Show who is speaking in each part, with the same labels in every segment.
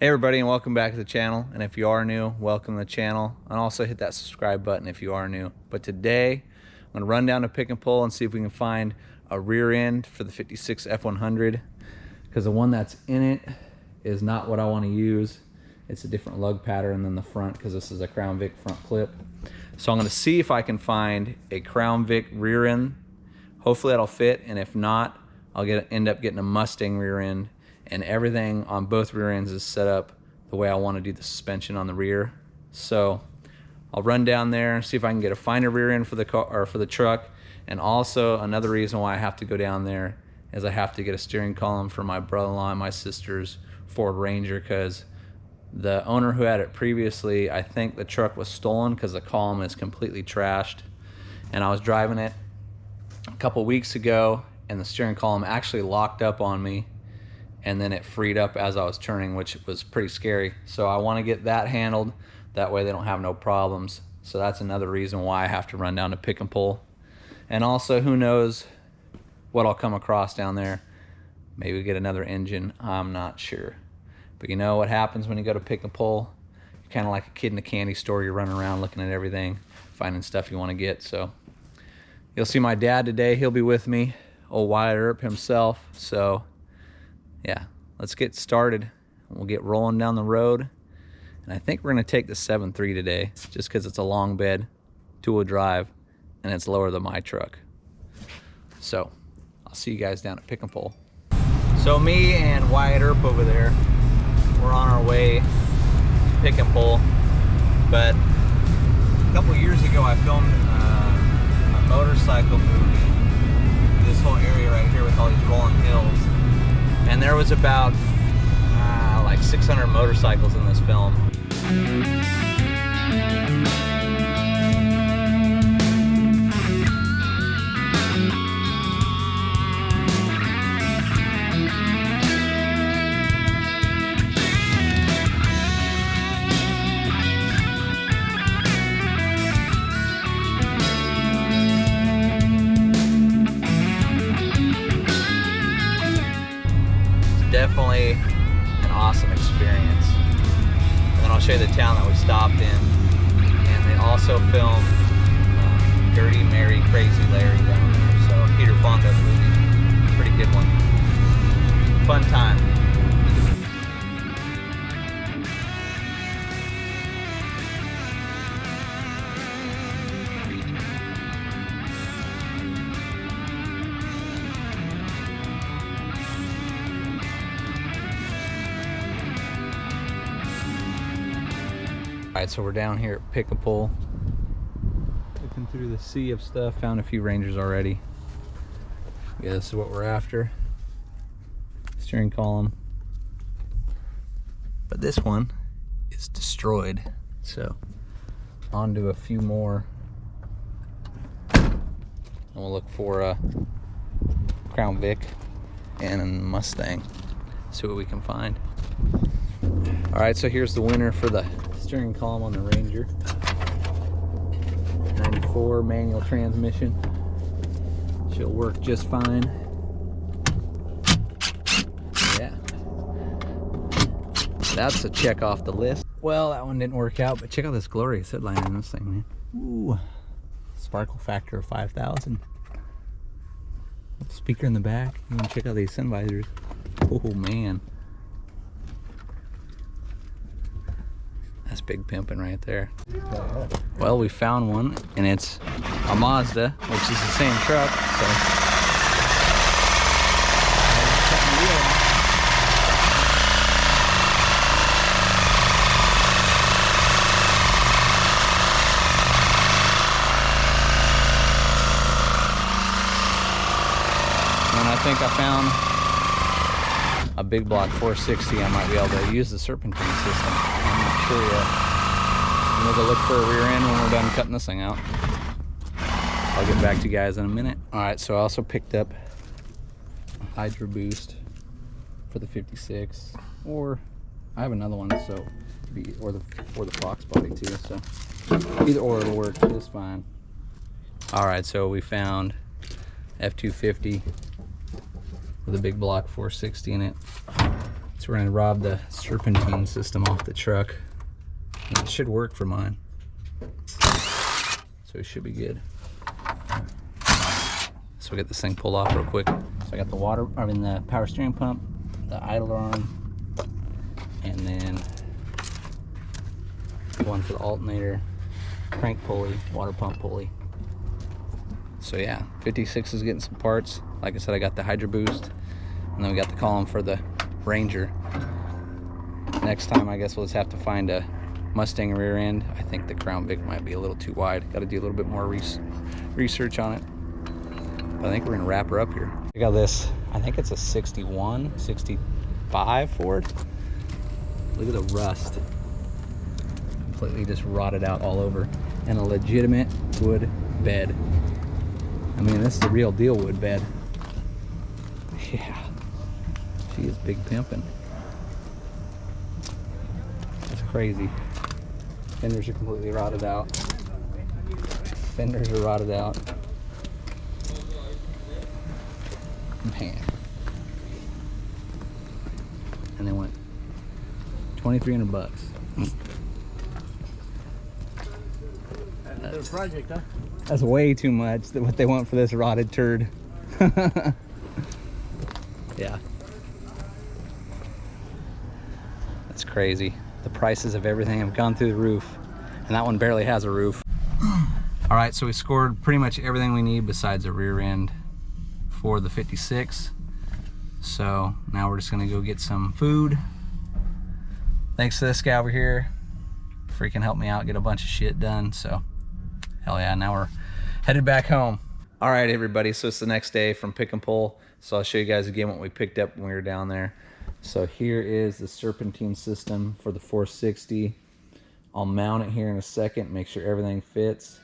Speaker 1: Hey everybody, and welcome back to the channel. And if you are new, welcome to the channel, and also hit that subscribe button if you are new. But today I'm going to run down to Pick and Pull and see if we can find a rear end for the 56 F100, because the one that's in it is not what I want to use. It's a different lug pattern than the front, because this is a Crown Vic front clip. So I'm going to see if I can find a Crown Vic rear end. Hopefully that'll fit, and if not, I'll end up getting a Mustang rear end. And everything on both rear ends is set up the way I want to do the suspension on the rear. So I'll run down there and see if I can find a rear end for the car or for the truck. And also another reason why I have to go down there is I have to get a steering column for my brother-in-law and my sister's Ford Ranger, because the owner who had it previously, I think the truck was stolen because the column is completely trashed. And I was driving it a couple weeks ago and the steering column actually locked up on me, and then it freed up as I was turning, which was pretty scary. So I want to get that handled. That way they don't have no problems. So that's another reason why I have to run down to Pick and Pull. And also, who knows what I'll come across down there. Maybe get another engine, I'm not sure. But you know what happens when you go to Pick and Pull? You're kind of like a kid in a candy store. You're running around looking at everything, finding stuff you want to get. So you'll see my dad today. He'll be with me, old Wyatt Earp himself. So yeah, let's get started. We'll get rolling down the road. And I think we're gonna take the 7.3 today, just because it's a long bed, two-wheel drive, and it's lower than my truck. So I'll see you guys down at Pick and Pull. So me and Wyatt Earp over there, we're on our way to Pick and Pull. But a couple years ago I filmed a motorcycle movie, this whole area right here with all these rolling hills. And there was about like 600 motorcycles in this film. Definitely an awesome experience. And then I'll show you the town that we stopped in. And they also filmed Dirty Mary Crazy Larry down there. So Peter Fonda's movie, pretty good one. Fun time. Alright, so we're down here at Pick and Pull, looking through the sea of stuff. Found a few Rangers already. Yeah, this is what we're after. Steering column. But this one is destroyed. So on to a few more. And we'll look for a Crown Vic and a Mustang. See what we can find. Alright, so here's the winner for the steering column on the Ranger. 94 manual transmission. She'll work just fine. Yeah. That's a check off the list. Well, that one didn't work out, but check out this glorious headliner in this thing, man. Ooh. Sparkle factor of 5,000. Speaker in the back. You can check out these sun visors. Oh man. That's big pimping right there. Well, we found one, and it's a Mazda, which is the same truck. So and I think I found a big block 460. I might be able to use the serpentine system. I'm not sure yet. And we'll go look for a rear end when we're done cutting this thing out. I'll get back to you guys in a minute. Alright, so I also picked up a Hydro Boost for the 56. Or I have another one, so or the Fox body too, so either or it'll work just fine. Alright, so we found F250 with a big block 460 in it. So we're gonna rob the serpentine system off the truck. And it should work for mine. So it should be good. So we get this thing pulled off real quick. So I got the power steering pump, the idler arm, and then one for the alternator, crank pulley, water pump pulley. So yeah, 56 is getting some parts. Like I said, I got the Hydro Boost, and then we got the column for the Ranger. Next time, I guess we'll just have to find a Mustang rear end. I think the Crown Vic might be a little too wide. Got to do a little bit more research on it. But I think we're gonna wrap her up here. Check out this. I think it's a 61, 65 Ford. Look at the rust. Completely just rotted out all over. And a legitimate wood bed. I mean, this is the real deal wood bed. Yeah. She is big pimpin'. That's crazy. Fenders are completely rotted out. Fenders are rotted out. Man. And they went $2,300.
Speaker 2: That's a project, huh?
Speaker 1: That's way too much what they want for this rotted turd. Yeah. That's crazy. The prices of everything have gone through the roof, and that one barely has a roof. All right, so we scored pretty much everything we need besides a rear end for the 56. So now we're just gonna go get some food. Thanks to this guy over here, freaking helped me out get a bunch of shit done. So hell yeah, now we're headed back home. All right, everybody, so it's the next day from pick and pull. So I'll show you guys again what we picked up when we were down there. So here is the serpentine system for the 460. I'll mount it here in a second, make sure everything fits.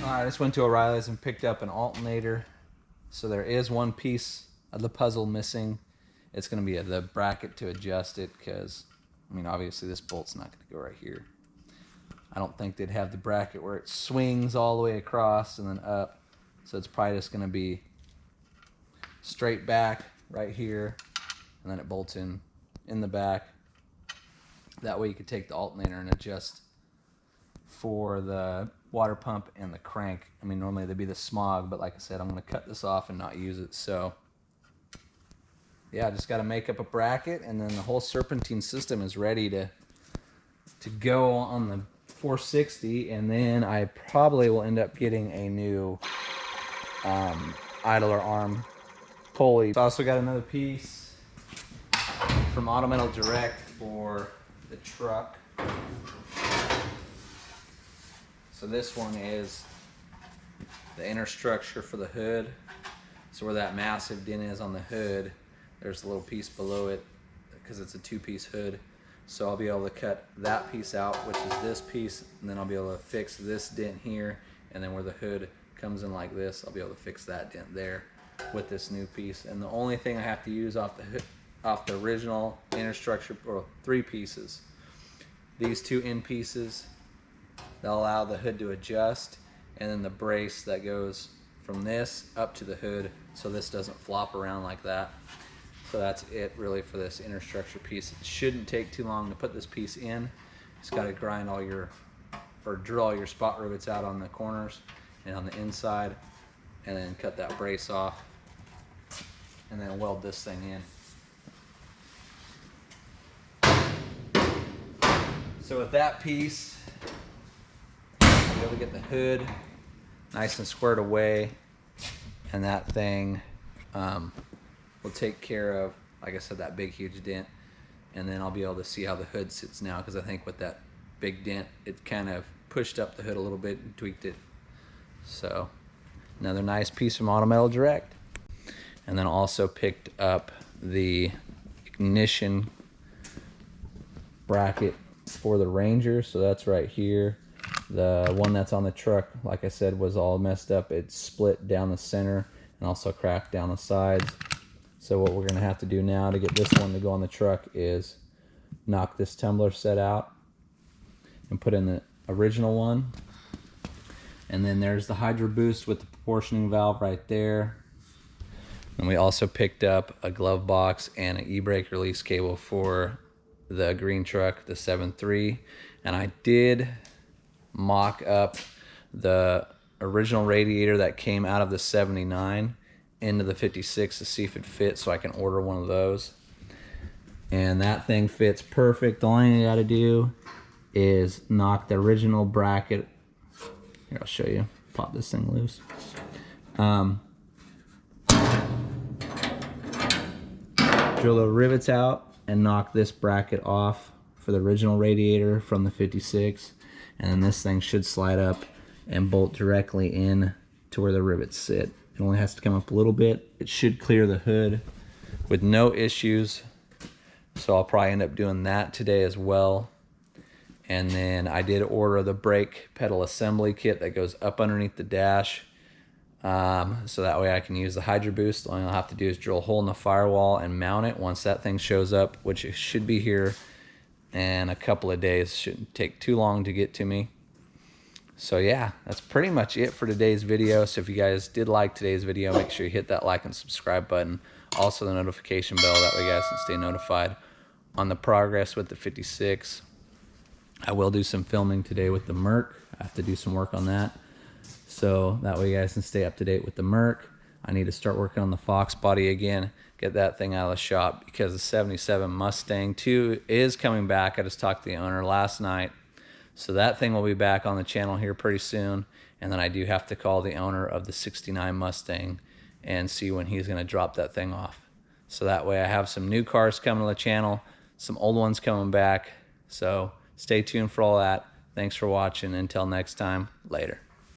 Speaker 1: I just went to O'Reilly's and picked up an alternator. So there is one piece of the puzzle missing. It's going to be the bracket to adjust it because, I mean, obviously this bolt's not going to go right here. I don't think they'd have the bracket where it swings all the way across and then up. So it's probably just going to be straight back right here, and then it bolts in the back. That way you could take the alternator and adjust for the water pump and the crank. I mean, normally they'd be the smog, but like I said, I'm going to cut this off and not use it. So yeah, I just got to make up a bracket, and then the whole serpentine system is ready to go on the 460. And then I probably will end up getting a new idler arm pulley. I also got another piece from Auto Metal Direct for the truck. So this one is the inner structure for the hood. So where that massive dent is on the hood, there's a little piece below it because it's a two-piece hood. So I'll be able to cut that piece out, which is this piece, and then I'll be able to fix this dent here, and then where the hood comes in like this, I'll be able to fix that dent there with this new piece. And the only thing I have to use off the original inner structure, or three pieces, these two end pieces, they'll allow the hood to adjust, and then the brace that goes from this up to the hood so this doesn't flop around like that. So that's it really for this inner structure piece. It shouldn't take too long to put this piece in. Just got to grind all your, or drill all your spot rivets out on the corners and on the inside, and then cut that brace off, and then weld this thing in. So with that piece, able to get the hood nice and squared away, and that thing will take care of, like I said, that big huge dent. And then I'll be able to see how the hood sits now, because I think with that big dent, it kind of pushed up the hood a little bit and tweaked it. So another nice piece from Auto Metal Direct. And then also picked up the ignition bracket for the Ranger. So that's right here. The one that's on the truck, like I said, was all messed up. It split down the center and also cracked down the sides. So what we're gonna have to do now to get this one to go on the truck is knock this tumbler set out and put in the original one. And then there's the Hydro Boost with the proportioning valve right there. And we also picked up a glove box and an e-brake release cable for the green truck, the 7.3. And I did mock up the original radiator that came out of the 79 into the 56 to see if it fits, so I can order one of those. And that thing fits perfect. The only thing I gotta do is knock the original bracket. Here, I'll show you. Pop this thing loose. Drill the rivets out and knock this bracket off for the original radiator from the 56. And then this thing should slide up and bolt directly in to where the rivets sit. It only has to come up a little bit. It should clear the hood with no issues. So I'll probably end up doing that today as well. And then I did order the brake pedal assembly kit that goes up underneath the dash. So that way I can use the Hydro Boost. All I'll have to do is drill a hole in the firewall and mount it once that thing shows up, which it should be here in a couple of days. Shouldn't take too long to get to me. So yeah, that's pretty much it for today's video. So if you guys did like today's video, make sure you hit that like and subscribe button. Also the notification bell, that way you guys can stay notified on the progress with the 56. I will do some filming today with the Merc. I have to do some work on that. So that way you guys can stay up to date with the Merc. I need to start working on the Fox body again, get that thing out of the shop, because the 77 Mustang 2 is coming back. I just talked to the owner last night. So that thing will be back on the channel here pretty soon. And then I do have to call the owner of the 69 Mustang and see when he's gonna drop that thing off. So that way I have some new cars coming to the channel, some old ones coming back. So stay tuned for all that. Thanks for watching. Until next time, later.